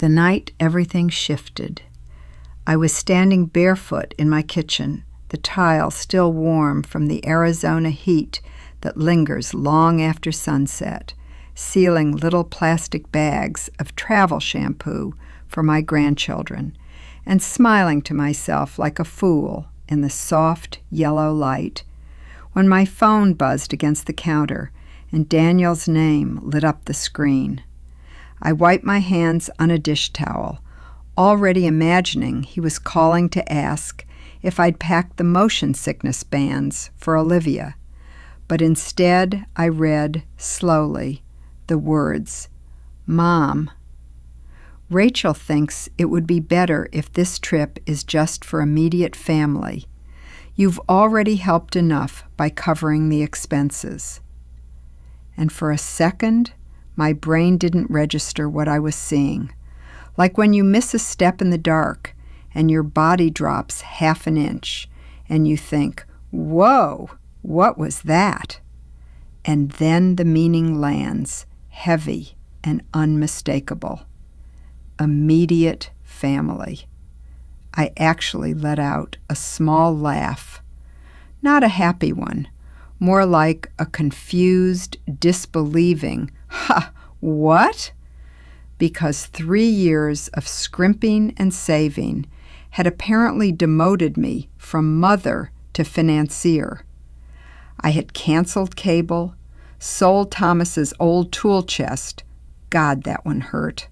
The night everything shifted. I was standing barefoot in my kitchen, the tile still warm from the Arizona heat that lingers long after sunset, sealing little plastic bags of travel shampoo for my grandchildren, and smiling to myself like a fool in the soft yellow light, when my phone buzzed against the counter and Daniel's name lit up the screen. I wiped my hands on a dish towel, already imagining he was calling to ask if I'd packed the motion sickness bands for Olivia. But instead I read, slowly, the words, "Mom." Rachel thinks it would be better if this trip is just for immediate family. You've already helped enough by covering the expenses. And for a second, my brain didn't register what I was seeing. Like when you miss a step in the dark and your body drops half an inch and you think, "Whoa, what was that?" And then the meaning lands, heavy and unmistakable. Immediate family. I actually let out a small laugh. Not a happy one, more like a confused, disbelieving, "Ha, what?" Because 3 years of scrimping and saving had apparently demoted me from mother to financier. I had canceled cable, sold Thomas's old tool chest, God, that one hurt,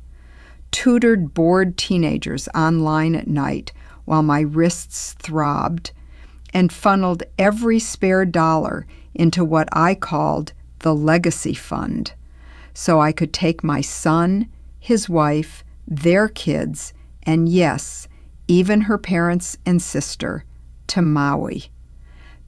tutored bored teenagers online at night while my wrists throbbed, and funneled every spare dollar into what I called the legacy fund, so I could take my son, his wife, their kids, and yes, even her parents and sister, to Maui,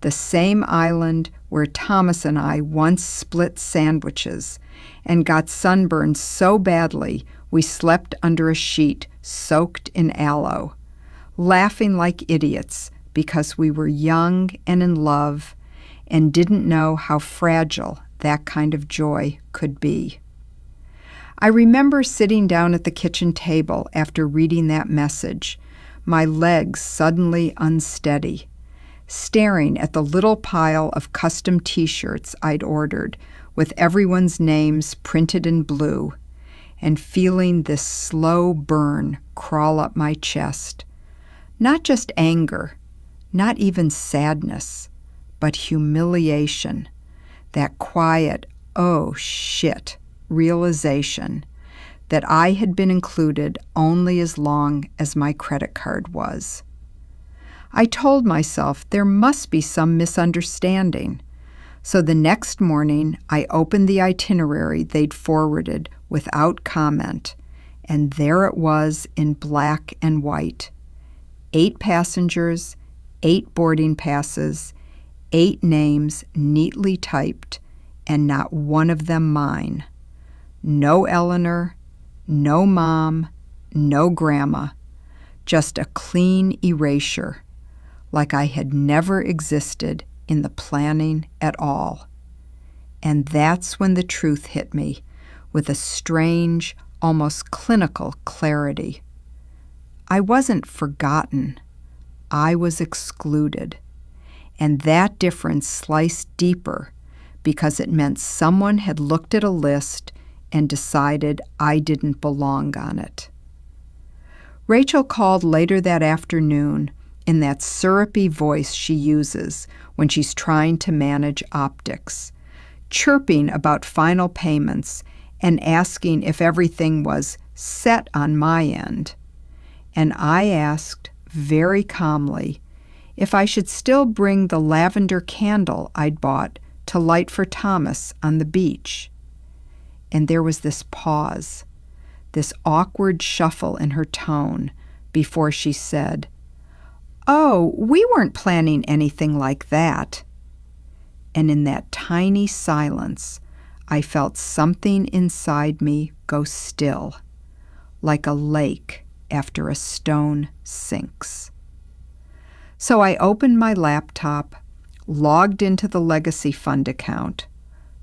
the same island where Thomas and I once split sandwiches and got sunburned so badly we slept under a sheet soaked in aloe, laughing like idiots because we were young and in love and didn't know how fragile that kind of joy could be. I remember sitting down at the kitchen table after reading that message, my legs suddenly unsteady, staring at the little pile of custom T-shirts I'd ordered with everyone's names printed in blue, and feeling this slow burn crawl up my chest. Not just anger, not even sadness, but humiliation, that quiet, "oh shit," realization that I had been included only as long as my credit card was. I told myself there must be some misunderstanding, so the next morning I opened the itinerary they'd forwarded without comment, and there it was in black and white. 8 passengers, 8 boarding passes, 8 names neatly typed, and not one of them mine. No Eleanor, no Mom, no Grandma, just a clean erasure, like I had never existed in the planning at all. And that's when the truth hit me with a strange, almost clinical clarity. I wasn't forgotten. I was excluded. And that difference sliced deeper because it meant someone had looked at a list and decided I didn't belong on it. Rachel called later that afternoon in that syrupy voice she uses when she's trying to manage optics, chirping about final payments and asking if everything was set on my end. And I asked very calmly if I should still bring the lavender candle I'd bought to light for Thomas on the beach. And there was this pause, this awkward shuffle in her tone before she said, "Oh, we weren't planning anything like that." And in that tiny silence, I felt something inside me go still, like a lake after a stone sinks. So I opened my laptop, logged into the Legacy Fund account,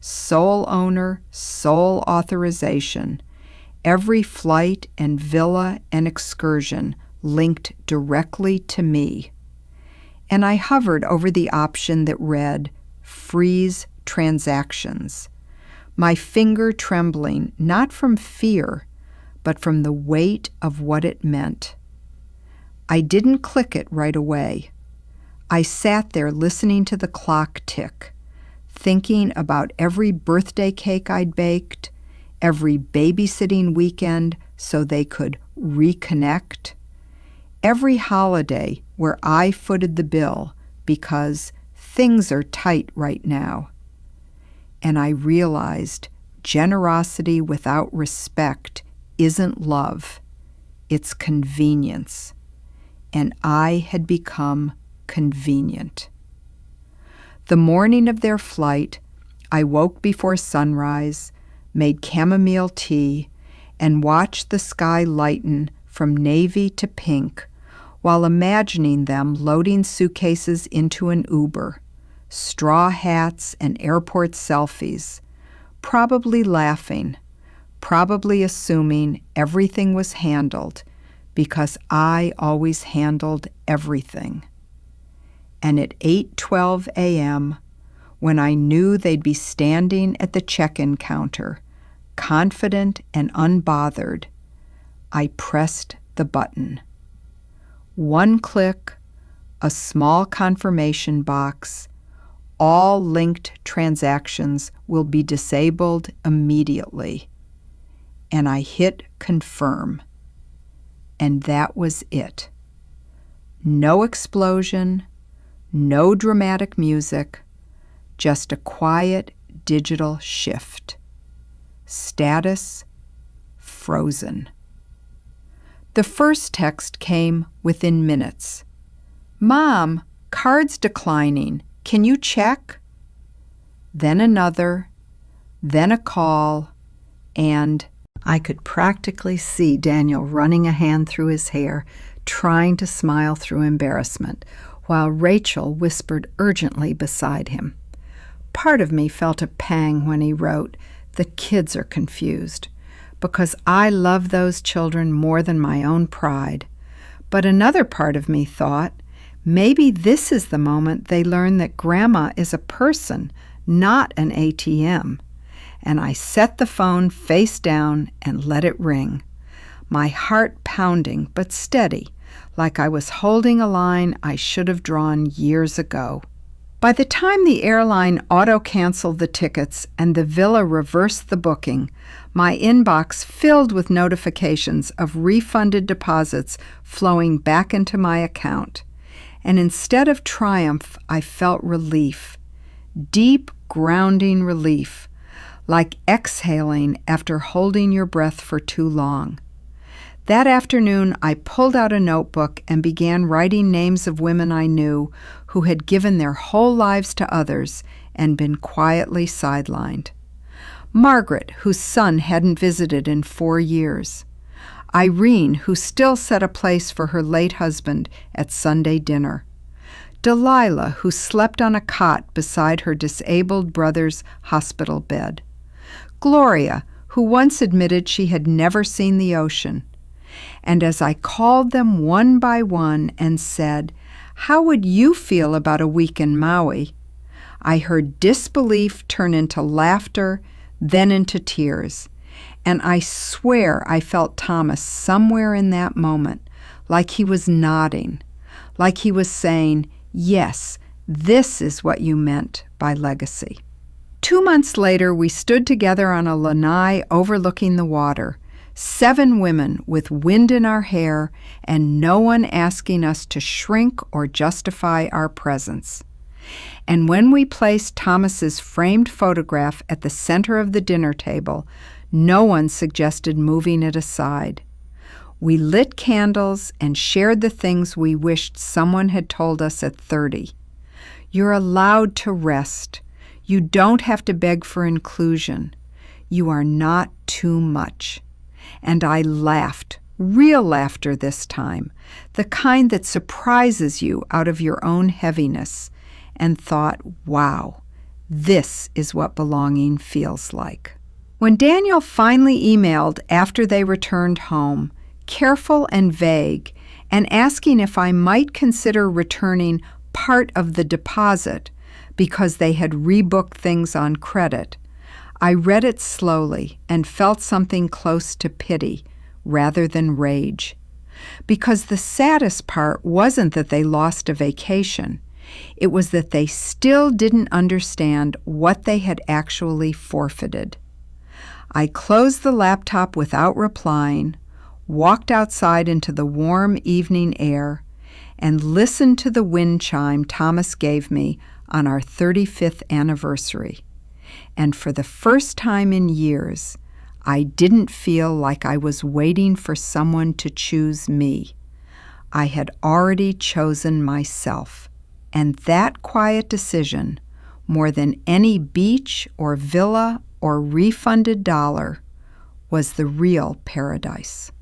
sole owner, sole authorization, Every flight and villa and excursion linked directly to me. And I hovered over the option that read, Freeze Transactions, my finger trembling not from fear, but from the weight of what it meant. I didn't click it right away. I sat there listening to the clock tick, thinking about every birthday cake I'd baked, every babysitting weekend so they could reconnect, every holiday where I footed the bill because things are tight right now. And I realized generosity without respect isn't love, it's convenience. And I had become convenient. The morning of their flight, I woke before sunrise, made chamomile tea, and watched the sky lighten from navy to pink while imagining them loading suitcases into an Uber, straw hats and airport selfies, probably laughing, probably assuming everything was handled because I always handled everything. And at 8:12 a.m., when I knew they'd be standing at the check-in counter, confident and unbothered, I pressed the button. One click, a small confirmation box, all linked transactions will be disabled immediately. And I hit confirm. And that was it. No explosion, no dramatic music, just a quiet digital shift. Status frozen. The first text came within minutes. Mom, card's declining. Can you check? Then another, then a call, and I could practically see Daniel running a hand through his hair, trying to smile through embarrassment, while Rachel whispered urgently beside him. Part of me felt a pang when he wrote, "The kids are confused," because I love those children more than my own pride. But another part of me thought, maybe this is the moment they learn that Grandma is a person, not an ATM. And I set the phone face down and let it ring, my heart pounding but steady, like I was holding a line I should have drawn years ago. By the time the airline auto-canceled the tickets and the villa reversed the booking, my inbox filled with notifications of refunded deposits flowing back into my account. And instead of triumph, I felt relief, deep, grounding relief, like exhaling after holding your breath for too long. That afternoon, I pulled out a notebook and began writing names of women I knew who had given their whole lives to others and been quietly sidelined. Margaret, whose son hadn't visited in 4 years. Irene, who still set a place for her late husband at Sunday dinner. Delilah, who slept on a cot beside her disabled brother's hospital bed. Gloria, who once admitted she had never seen the ocean. And as I called them one by one and said, "How would you feel about a week in Maui?" I heard disbelief turn into laughter, then into tears. And I swear I felt Thomas somewhere in that moment, like he was nodding, like he was saying, "Yes, this is what you meant by legacy." 2 months later, we stood together on a lanai overlooking the water, 7 women with wind in our hair and no one asking us to shrink or justify our presence. And when we placed Thomas's framed photograph at the center of the dinner table, no one suggested moving it aside. We lit candles and shared the things we wished someone had told us at 30. You're allowed to rest. You don't have to beg for inclusion. You are not too much. And I laughed, real laughter this time, the kind that surprises you out of your own heaviness, and thought, wow, this is what belonging feels like. When Daniel finally emailed after they returned home, careful and vague, and asking if I might consider returning part of the deposit because they had rebooked things on credit, I read it slowly and felt something close to pity rather than rage. Because the saddest part wasn't that they lost a vacation. It was that they still didn't understand what they had actually forfeited. I closed the laptop without replying, walked outside into the warm evening air, and listened to the wind chime Thomas gave me on our 35th anniversary. And for the first time in years, I didn't feel like I was waiting for someone to choose me. I had already chosen myself, and that quiet decision, more than any beach or villa or refunded dollar, was the real paradise.